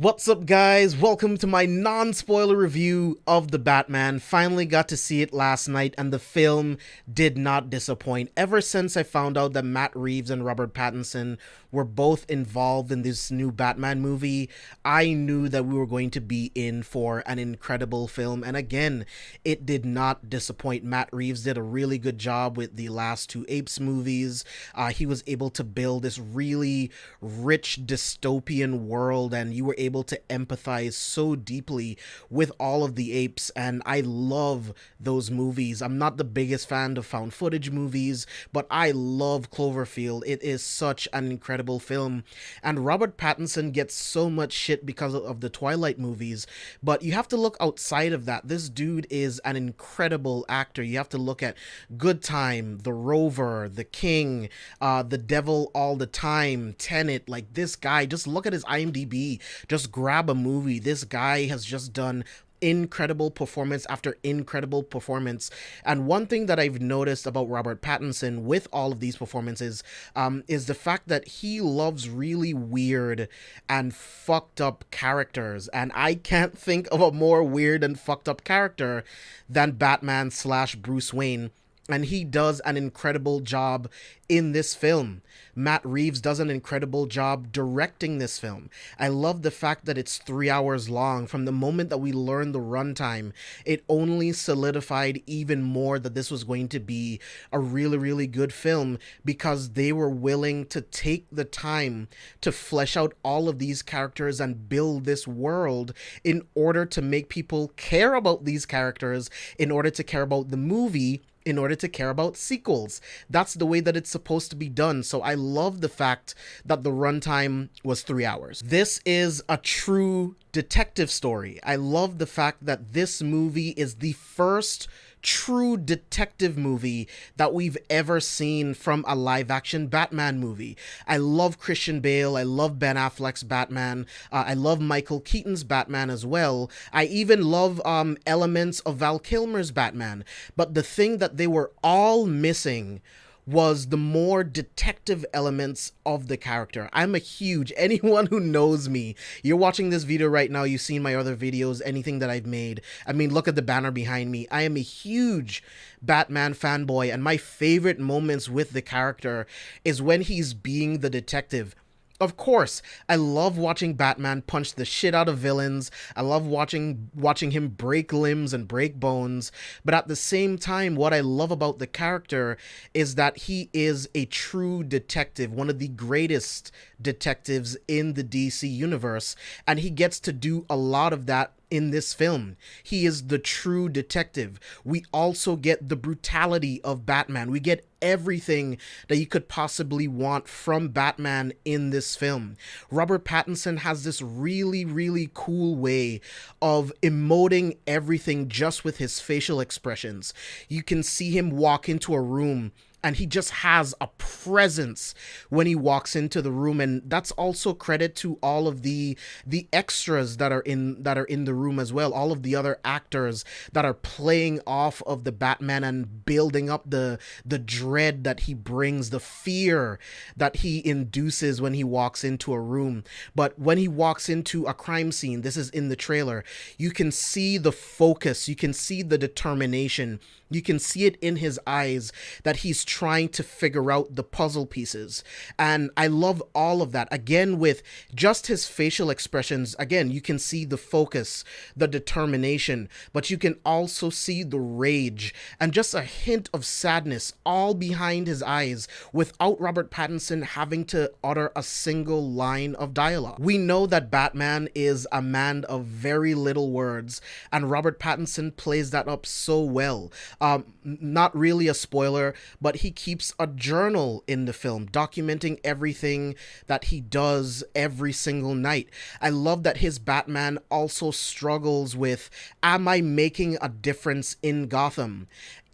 What's up, guys? Welcome to my non-spoiler review of The Batman. Finally got to see it last night, and the film did not disappoint. Ever since I found out that Matt Reeves and Robert Pattinson were both involved in this new Batman movie, I knew that we were going to be in for an incredible film. And again, it did not disappoint. Matt Reeves did a really good job with the last two Apes movies. He was able to build this really rich dystopian world, and you were able to empathize so deeply with all of the apes, and I love those movies. I'm not the biggest fan of found footage movies, but I love Cloverfield. It is such an incredible film, and Robert Pattinson gets so much shit because of the Twilight movies, but you have to look outside of that. This dude is an incredible actor. You have to look at Good Time, The Rover, The King, The Devil All the Time, Tenet. Like, this guy, just look at his IMDb. Just grab a movie. This guy has just done incredible performance after incredible performance. And one thing that I've noticed about Robert Pattinson with all of these performances is the fact that he loves really weird and fucked up characters. And I can't think of a more weird and fucked up character than Batman slash Bruce Wayne. And he does an incredible job in this film. Matt Reeves does an incredible job directing this film. I love the fact that it's 3 hours long. From the moment that we learned the runtime, it only solidified even more that this was going to be a really, really good film, because they were willing to take the time to flesh out all of these characters and build this world in order to make people care about these characters, in order to care about the movie, in order to care about sequels. That's the way that it's supposed to be done. So I love the fact that the runtime was 3 hours. This is a true detective story. I love the fact that this movie is the first true detective movie that we've ever seen from a live action Batman movie. I love Christian Bale. I love Ben Affleck's Batman. I love Michael Keaton's Batman as well. I even love elements of Val Kilmer's Batman. But the thing that they were all missing was the more detective elements of the character. I'm a huge, anyone who knows me, you're watching this video right now, you've seen my other videos, anything that I've made. I mean, look at the banner behind me. I am a huge Batman fanboy, and my favorite moments with the character is when he's being the detective. Of course, I love watching Batman punch the shit out of villains. I love watching him break limbs and break bones. But at the same time, what I love about the character is that he is a true detective, one of the greatest detectives in the DC universe, and he gets to do a lot of that in this film. He is the true detective. We also get the brutality of Batman. We get everything that you could possibly want from Batman in this film. Robert Pattinson has this really, really cool way of emoting everything just with his facial expressions. You can see him walk into a room, and he just has a presence when he walks into the room, and that's also credit to all of the extras that are in the room as well. All of the other actors that are playing off of the Batman and building up the dread that he brings, the fear that he induces when he walks into a room. But when he walks into a crime scene, this is in the trailer, you can see the focus, you can see the determination. You can see it in his eyes that he's trying to figure out the puzzle pieces. And I love all of that. Again, with just his facial expressions, again, you can see the focus, the determination, but you can also see the rage and just a hint of sadness all behind his eyes without Robert Pattinson having to utter a single line of dialogue. We know that Batman is a man of very little words, and Robert Pattinson plays that up so well. Not really a spoiler, but he keeps a journal in the film, documenting everything that he does every single night. I love that his Batman also struggles with, am I making a difference in Gotham?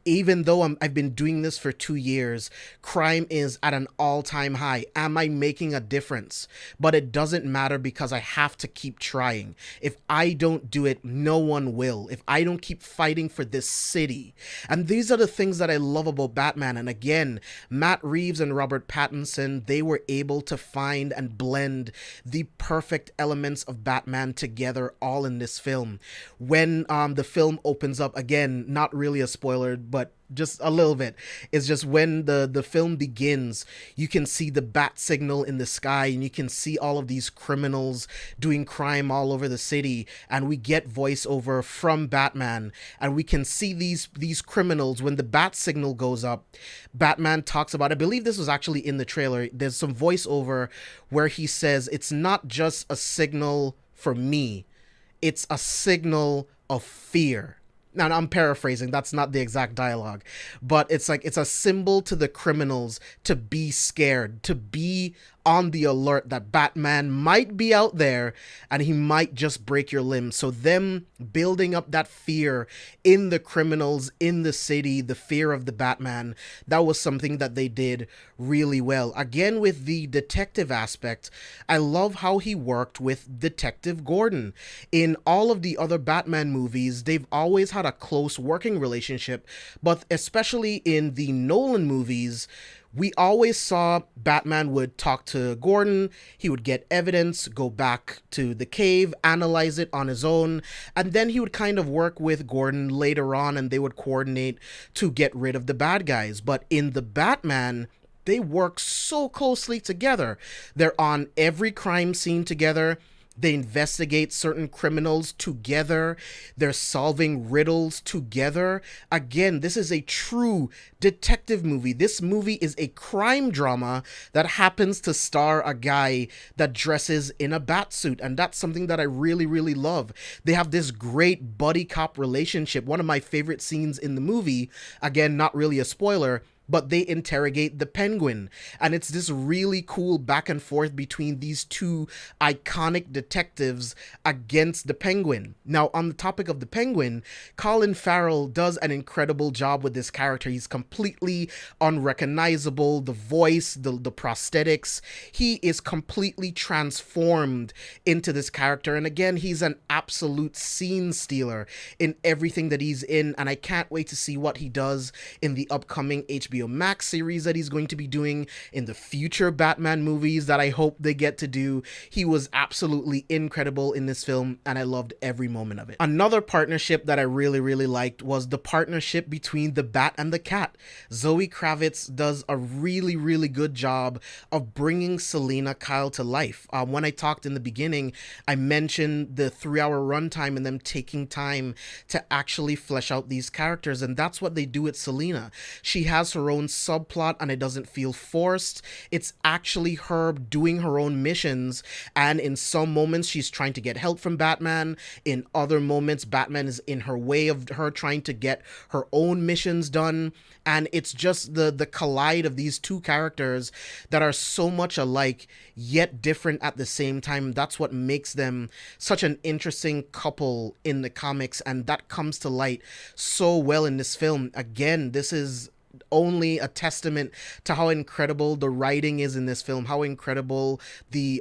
Even though I've been doing this for 2 years, crime is at an all-time high. Am I making a difference? But it doesn't matter because I have to keep trying. If I don't do it, no one will. If I don't keep fighting for this city. And these are the things that I love about Batman. And again, Matt Reeves and Robert Pattinson, they were able to find and blend the perfect elements of Batman together all in this film. When the film opens up, again, not really a spoiler, but just a little bit. It's just when the film begins, you can see the bat signal in the sky, and you can see all of these criminals doing crime all over the city, and we get voiceover from Batman, and we can see these criminals. When the bat signal goes up, Batman talks about, I believe this was actually in the trailer, there's some voiceover where he says, it's not just a signal for me, it's a signal of fear. Now, I'm paraphrasing, that's not the exact dialogue, but it's like, it's a symbol to the criminals to be scared, to be on the alert that Batman might be out there and he might just break your limb. So them building up that fear in the criminals, in the city, the fear of the Batman, that was something that they did really well. Again, with the detective aspect, I love how he worked with Detective Gordon. In all of the other Batman movies, they've always had a close working relationship, but especially in the Nolan movies, we always saw Batman would talk to Gordon, he would get evidence, go back to the cave, analyze it on his own, and then he would kind of work with Gordon later on and they would coordinate to get rid of the bad guys. But in the Batman, they work so closely together. They're on every crime scene together. They investigate certain criminals together. They're solving riddles together. Again, this is a true detective movie. This movie is a crime drama that happens to star a guy that dresses in a bat suit. And that's something that I really, really love. They have this great buddy cop relationship. One of my favorite scenes in the movie, again, not really a spoiler, but they interrogate the Penguin, and it's this really cool back and forth between these two iconic detectives against the Penguin. Now, on the topic of the Penguin, Colin Farrell does an incredible job with this character. He's completely unrecognizable. The voice, the prosthetics, he is completely transformed into this character, and again, he's an absolute scene stealer in everything that he's in, and I can't wait to see what he does in the upcoming HBO Max series that he's going to be doing, in the future Batman movies that I hope they get to do. He was absolutely incredible in this film, and I loved every moment of it. Another partnership that I really, really liked was the partnership between the Bat and the Cat. Zoe Kravitz does a really, really good job of bringing Selina Kyle to life. When I talked in the beginning, I mentioned the 3-hour runtime and them taking time to actually flesh out these characters, and that's what they do with Selina. She has her own subplot and it doesn't feel forced. It's actually her doing her own missions, and in some moments she's trying to get help from Batman. In other moments, Batman is in her way of her trying to get her own missions done, and it's just the collide of these two characters that are so much alike yet different at the same time. That's what makes them such an interesting couple in the comics, and that comes to light so well in this film. Again, this is only a testament to how incredible the writing is in this film, how incredible the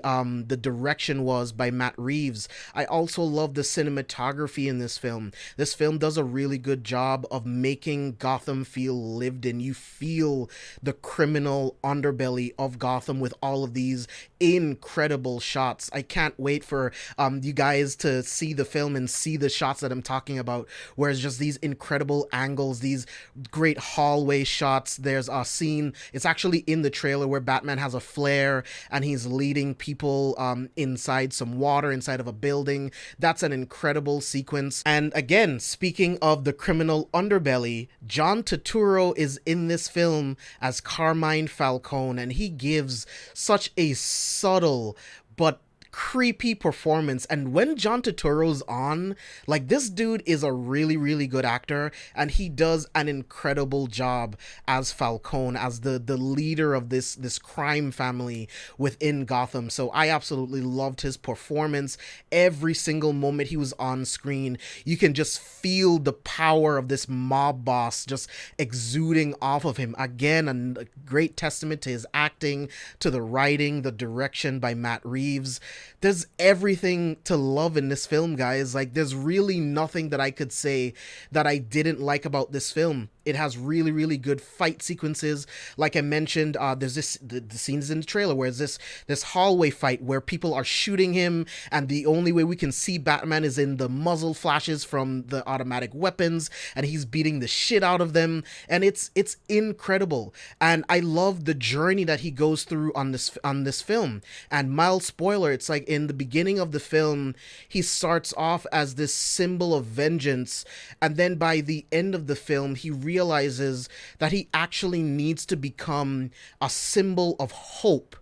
direction was by Matt Reeves. I also love the cinematography in this film. This film does a really good job of making Gotham feel lived in. You feel the criminal underbelly of Gotham with all of these incredible shots. I can't wait for you guys to see the film and see the shots that I'm talking about, where it's just these incredible angles, these great hallway shots. There's a scene, it's actually in the trailer, where Batman has a flare and he's leading people inside some water inside of a building. That's an incredible sequence. And again, speaking of the criminal underbelly, John Turturro is in this film as Carmine Falcone, and he gives such a subtle but creepy performance. And when John Turturro's on, like, this dude is a really, really good actor, and he does an incredible job as Falcone, as the leader of this crime family within Gotham. So I absolutely loved his performance. Every single moment he was on screen, you can just feel the power of this mob boss just exuding off of him. Again, a great testament to his acting, to the writing, the direction by Matt Reeves. There's everything to love in this film, guys. Like, there's really nothing that I could say that I didn't like about this film. It has really, really good fight sequences. Like I mentioned, there's the scenes in the trailer where there's this hallway fight where people are shooting him, and the only way we can see Batman is in the muzzle flashes from the automatic weapons, and he's beating the shit out of them, and it's incredible. And I love the journey that he goes through on this film. And mild spoiler, it's like in the beginning of the film, he starts off as this symbol of vengeance, and then by the end of the film, he realizes that he actually needs to become a symbol of hope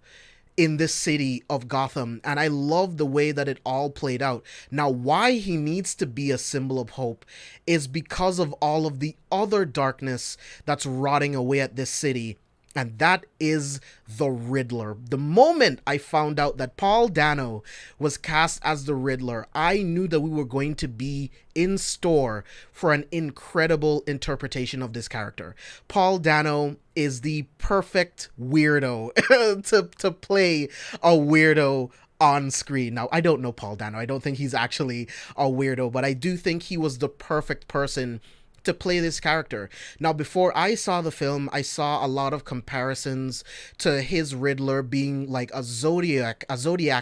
in this city of Gotham. And I love the way that it all played out. Now, why he needs to be a symbol of hope is because of all of the other darkness that's rotting away at this city. And that is the Riddler. The moment I found out that Paul Dano was cast as the Riddler, I knew that we were going to be in store for an incredible interpretation of this character. Paul Dano is the perfect weirdo to play a weirdo on screen. Now, I don't know Paul Dano. I don't think he's actually a weirdo, but I do think he was the perfect person to play this character. Now, before I saw the film, I saw a lot of comparisons to his Riddler being like a Zodiac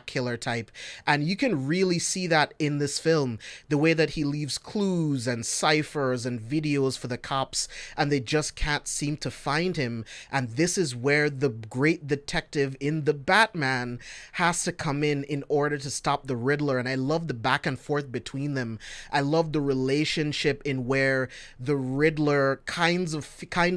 killer type, and you can really see that in this film. The way that he leaves clues and ciphers and videos for the cops, and they just can't seem to find him. And this is where the great detective in the Batman has to come in order to stop the Riddler. And I love the back and forth between them. I love the relationship in where the Riddler kind of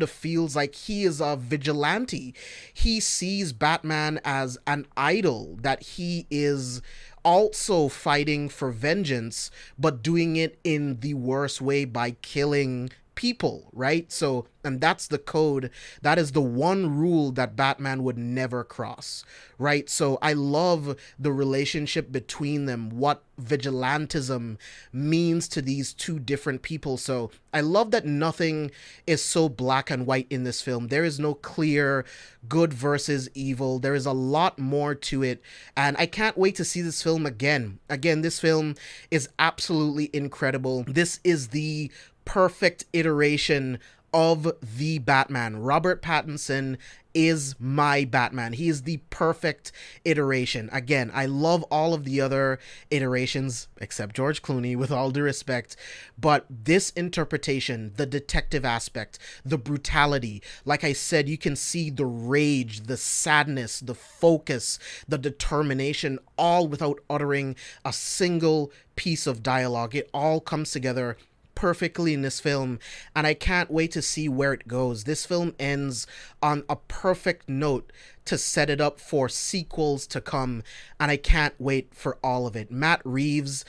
feels like he is a vigilante. He sees Batman as an idol, that he is also fighting for vengeance, but doing it in the worst way by killing people, right? So, and that's the code. That is the one rule that Batman would never cross, right? So I love the relationship between them, what vigilantism means to these two different people. So I love that nothing is so black and white in this film. There is no clear good versus evil. There is a lot more to it, and I can't wait to see this film again. Again, this film is absolutely incredible. This is the perfect iteration of the Batman. Robert Pattinson is my Batman. He is the perfect iteration. Again, I love all of the other iterations except George Clooney, with all due respect, but this interpretation, the detective aspect, the brutality, like I said, you can see the rage, the sadness, the focus, the determination, all without uttering a single piece of dialogue. It all comes together perfectly in this film, and I can't wait to see where it goes. This film ends on a perfect note to set it up for sequels to come, and I can't wait for all of it. Matt Reeves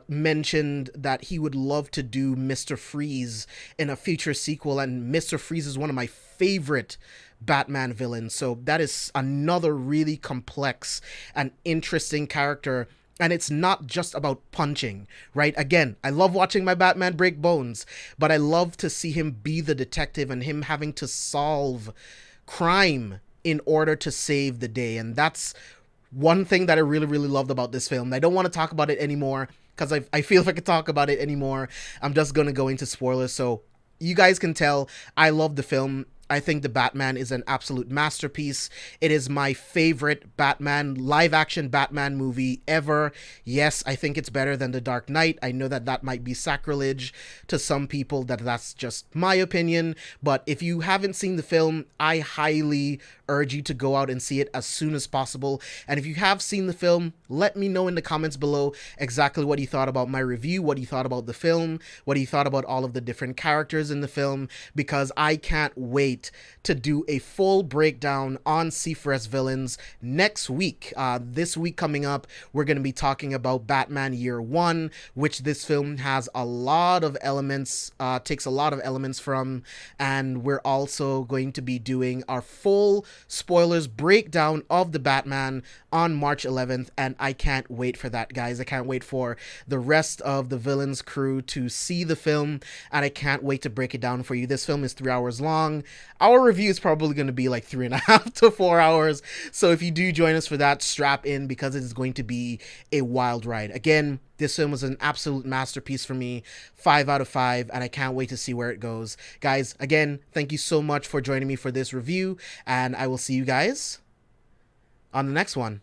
mentioned that he would love to do Mr. Freeze in a future sequel, and Mr. Freeze is one of my favorite Batman villains, so that is another really complex and interesting character. And it's not just about punching, right? Again, I love watching my Batman break bones, but I love to see him be the detective and him having to solve crime in order to save the day. And that's one thing that I really, really loved about this film. I don't want to talk about it anymore because I feel if I could talk about it anymore, I'm just going to go into spoilers. So you guys can tell I love the film. I think The Batman is an absolute masterpiece. It is my favorite Batman, live-action Batman movie ever. Yes, I think it's better than The Dark Knight. I know that that might be sacrilege to some people, that's just my opinion. But if you haven't seen the film, I highly urge you to go out and see it as soon as possible. And if you have seen the film, let me know in the comments below exactly what you thought about my review, what you thought about the film, what you thought about all of the different characters in the film, because I can't wait wait to do a full breakdown on Seafrest villains next week. This week coming up, we're going to be talking about Batman Year One, which this film has a lot of elements, takes a lot of elements from, and we're also going to be doing our full spoilers breakdown of the Batman on March 11th, and I can't wait for that, guys. I can't wait for the rest of the villains crew to see the film, and I can't wait to break it down for you. This film is 3 hours long. Our review is probably going to be like 3.5 to 4 hours, so if you do join us for that, strap in, because it is going to be a wild ride. Again, this film was an absolute masterpiece for me, 5 out of 5, and I can't wait to see where it goes. Guys, again, thank you so much for joining me for this review, and I will see you guys on the next one.